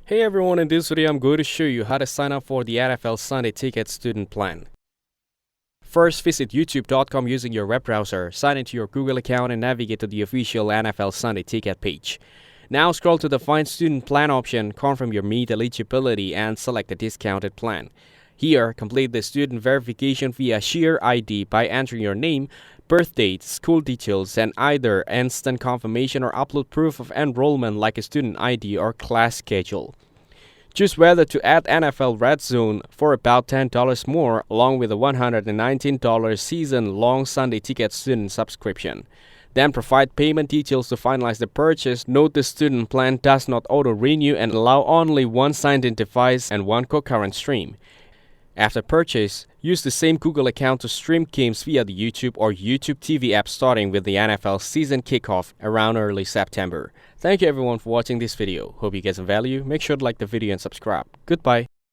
Hey everyone, in this video I'm going to show you how to sign up for the NFL Sunday Ticket student plan. First, visit youtube.com using your web browser, sign into your Google account and navigate to the official NFL Sunday Ticket page. Now scroll to the Find Student Plan option, confirm your meet eligibility and select the discounted plan. Here, complete the student verification via Share ID by entering your name, birth date, school details, and either instant confirmation or upload proof of enrollment like a student ID or class schedule. Choose whether to add NFL Red Zone for about $10 more along with a $119 season-long Sunday Ticket student subscription. Then provide payment details to finalize the purchase. Note the student plan does not auto-renew and allow only one signed-in device and one concurrent stream. After purchase, use the same Google account to stream games via the YouTube or YouTube TV app starting with the NFL season kickoff around early September. Thank you everyone for watching this video. Hope you get some value. Make sure to like the video and subscribe. Goodbye.